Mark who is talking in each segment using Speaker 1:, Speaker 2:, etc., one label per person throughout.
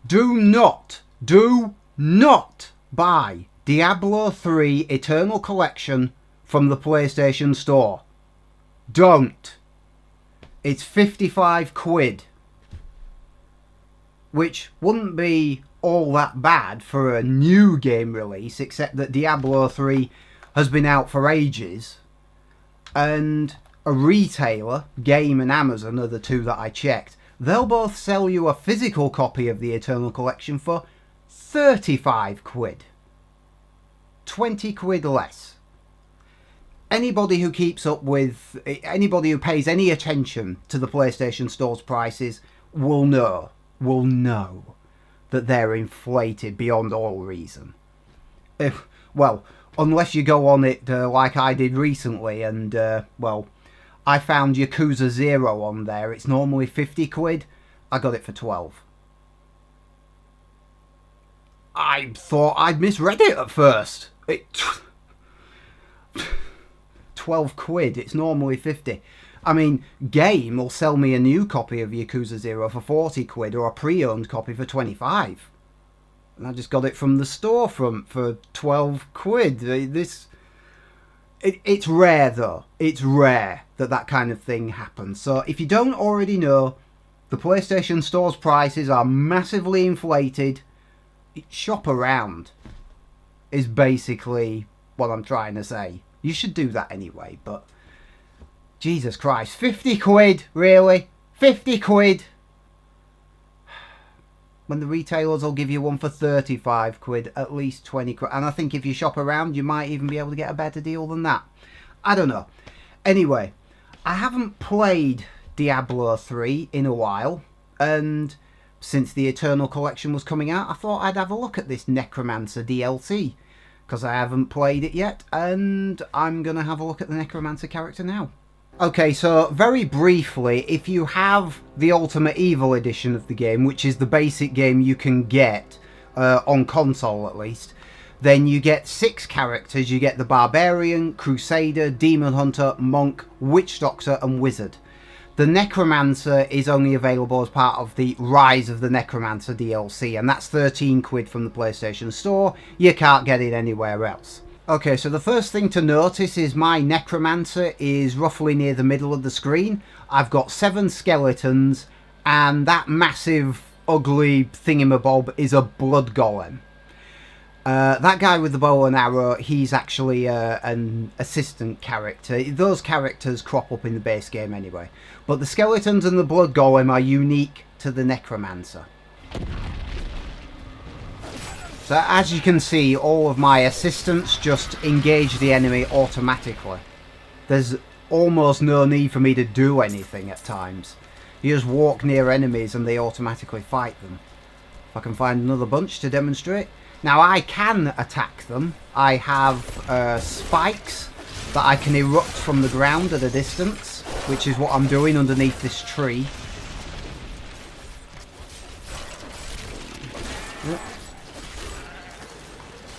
Speaker 1: Do not buy Diablo 3 Eternal Collection from the PlayStation Store. Don't. It's 55 quid. Which wouldn't be all that bad for a new game release, except that Diablo 3 has been out for ages. And a retailer, Game and Amazon are the two that I checked. They'll both sell you a physical copy of the Eternal Collection for 35 quid. 20 quid less. Anybody who keeps up with, anybody who pays any attention to the PlayStation Store's prices will know that they're inflated beyond all reason. Well, unless you go on it like I did recently and, well, I found Yakuza 0 on there. It's normally 50 quid. I got it for 12. I thought I'd misread it at first. 12 quid. It's normally 50. I mean, Game will sell me a new copy of Yakuza 0 for 40 quid or a pre-owned copy for 25. And I just got it from the storefront for 12 quid. It's rare, though. It's rare that kind of thing happens. So if you don't already know, the PlayStation Store's prices are massively inflated. Shop around is basically what I'm trying to say. You should do that anyway, but Jesus Christ, 50 quid, really? 50 quid? When the retailers will give you one for 35 quid, at least 20 quid. And I think if you shop around, you might even be able to get a better deal than that. I don't know. Anyway, I haven't played Diablo 3 in a while. And since the Eternal Collection was coming out, I thought I'd have a look at this Necromancer DLC. Because I haven't played it yet. And I'm going to have a look at the Necromancer character now. Okay, so very briefly, if you have the Ultimate Evil edition of the game, which is the basic game you can get, on console at least, then you get 6 characters. You get the Barbarian, Crusader, Demon Hunter, Monk, Witch Doctor and Wizard. The Necromancer is only available as part of the Rise of the Necromancer DLC, and that's 13 quid from the PlayStation Store. You can't get it anywhere else. Okay, so the first thing to notice is my Necromancer is roughly near the middle of the screen. I've got 7 skeletons, and that massive, ugly thingamabob is a blood golem. That guy with the bow and arrow, he's actually an assistant character. Those characters crop up in the base game anyway. But the skeletons and the blood golem are unique to the Necromancer. So as you can see, all of my assistants just engage the enemy automatically. There's almost no need for me to do anything at times. You just walk near enemies and they automatically fight them. If I can find another bunch to demonstrate. Now I can attack them. I have spikes that I can erupt from the ground at a distance, which is what I'm doing underneath this tree.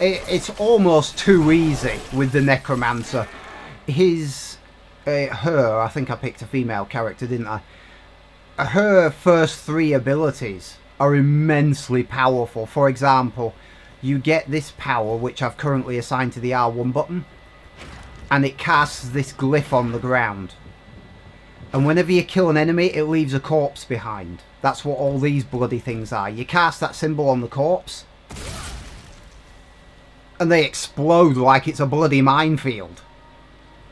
Speaker 1: It's almost too easy with the Necromancer. Her, I think I picked a female character, didn't I? Her first 3 abilities are immensely powerful. For example, you get this power, which I've currently assigned to the R1 button, and it casts this glyph on the ground. And whenever you kill an enemy, it leaves a corpse behind. That's what all these bloody things are. You cast that symbol on the corpse, and they explode like it's a bloody minefield.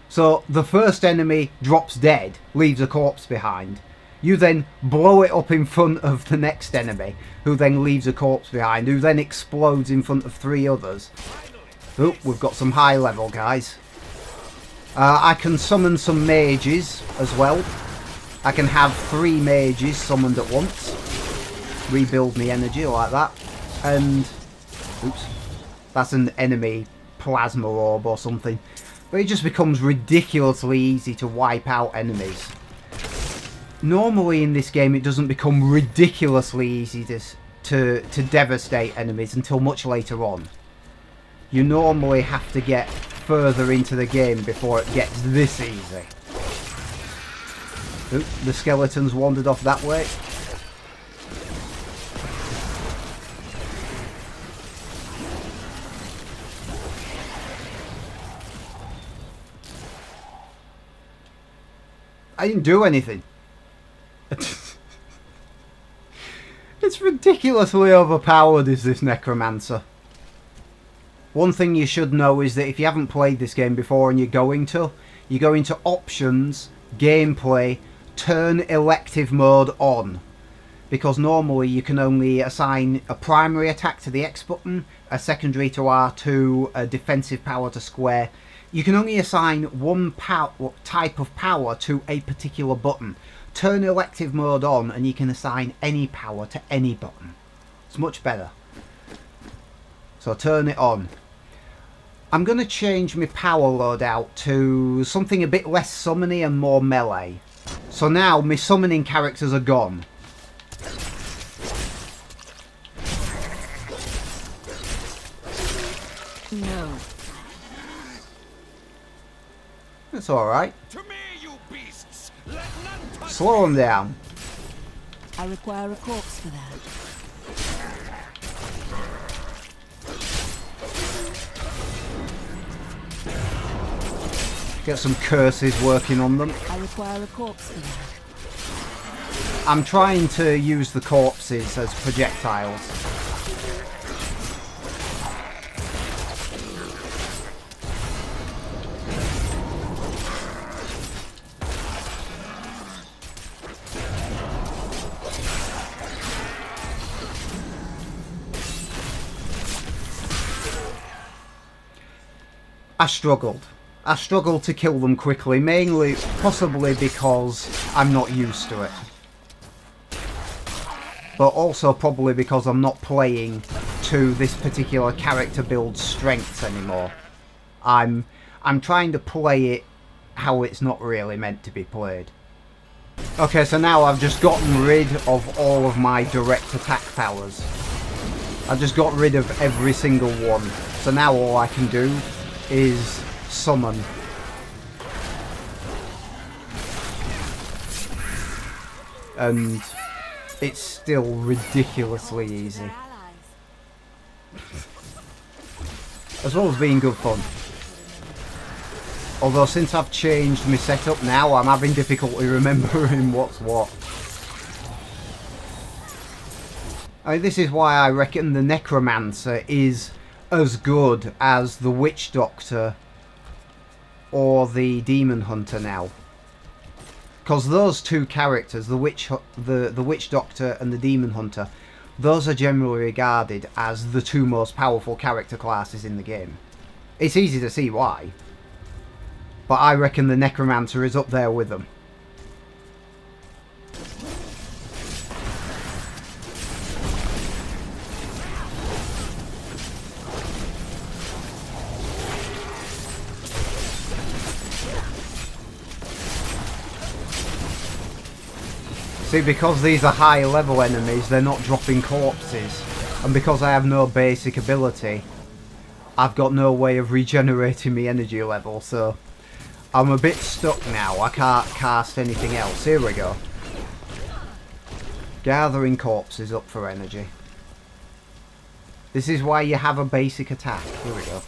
Speaker 1: So the first enemy drops dead, leaves a corpse behind. You then blow it up in front of the next enemy, who then leaves a corpse behind, who then explodes in front of 3 others. Oh, we've got some high level guys. I can summon some mages as well. I can have 3 mages summoned at once. Rebuild me energy like that. And, oops. That's an enemy plasma orb or something. But it just becomes ridiculously easy to wipe out enemies. Normally in this game it doesn't become ridiculously easy to devastate enemies until much later on. You normally have to get further into the game before it gets this easy. Oop, the skeletons wandered off that way. I didn't do anything. It's ridiculously overpowered, is this Necromancer. One thing you should know is that if you haven't played this game before and you go into options, gameplay, turn elective mode on. Because normally you can only assign a primary attack to the X button, a secondary to R2, a defensive power to square. You can only assign one type of power to a particular button. Turn elective mode on and you can assign any power to any button. It's much better. So turn it on. I'm going to change my power loadout to something a bit less summony and more melee. So now my summoning characters are gone.
Speaker 2: No.
Speaker 1: That's alright.
Speaker 3: To me, you beasts! Let none touch
Speaker 1: Slow them down.
Speaker 2: I require a corpse for that.
Speaker 1: Get some curses working on them.
Speaker 2: I require a corpse for that.
Speaker 1: I'm trying to use the corpses as projectiles. I struggled to kill them quickly, mainly, possibly because I'm not used to it. But also probably because I'm not playing to this particular character build's strengths anymore. I'm trying to play it how it's not really meant to be played. Okay, so now I've just gotten rid of all of my direct attack powers. I've just got rid of every single one. So now all I can do is summon. And it's still ridiculously easy. As well as being good fun. Although since I've changed my setup now, I'm having difficulty remembering what's what. I mean, this is why I reckon the Necromancer is as good as the Witch Doctor or the Demon Hunter now. Because those two characters, the Witch Doctor and the Demon Hunter, those are generally regarded as the two most powerful character classes in the game. It's easy to see why. But I reckon the Necromancer is up there with them. See, because these are high level enemies, they're not dropping corpses. And because I have no basic ability, I've got no way of regenerating my energy level, so I'm a bit stuck now. I can't cast anything else. Here we go. Gathering corpses up for energy. This is why you have a basic attack. Here we go.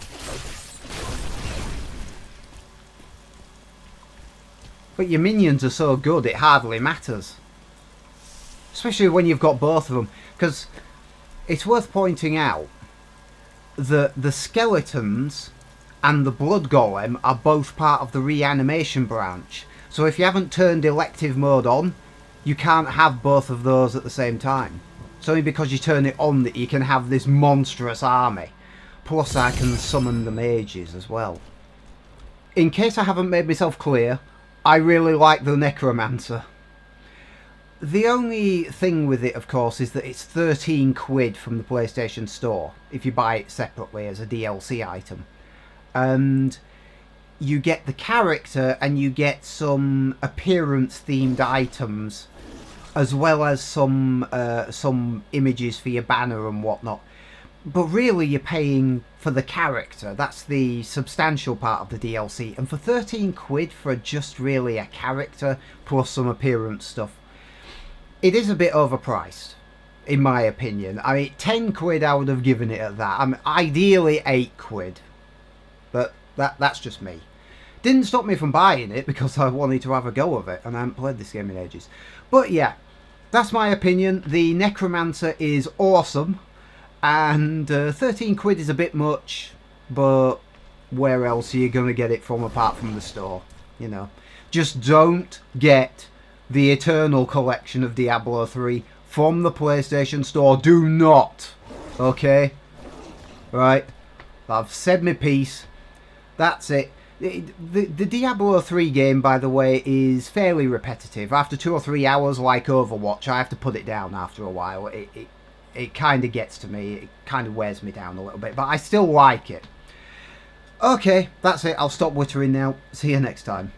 Speaker 1: But your minions are so good, it hardly matters. Especially when you've got both of them. Because it's worth pointing out that the skeletons and the blood golem are both part of the reanimation branch. So if you haven't turned elective mode on, you can't have both of those at the same time. It's only because you turn it on that you can have this monstrous army. Plus I can summon the mages as well. In case I haven't made myself clear, I really like the Necromancer. The only thing with it, of course, is that it's 13 quid from the PlayStation Store if you buy it separately as a DLC item. And you get the character and you get some appearance-themed items, as well as some images for your banner and whatnot. But really, you're paying for the character. That's the substantial part of the DLC. And for 13 quid for just really a character plus some appearance stuff, it is a bit overpriced, in my opinion. I mean, 10 quid I would have given it at that. I mean, ideally 8 quid. But that's just me. Didn't stop me from buying it because I wanted to have a go of it, and I haven't played this game in ages. But yeah, that's my opinion. The Necromancer is awesome, and 13 quid is a bit much, but where else are you going to get it from apart from the store? You know, just don't get the Eternal Collection of Diablo 3 from the PlayStation Store. Do not. Okay? Right? I've said my piece. That's it. The Diablo 3 game, by the way, is fairly repetitive. After 2 or 3 hours, like Overwatch, I have to put it down after a while. It kind of gets to me. It kind of wears me down a little bit. But I still like it. Okay, that's it. I'll stop wittering now. See you next time.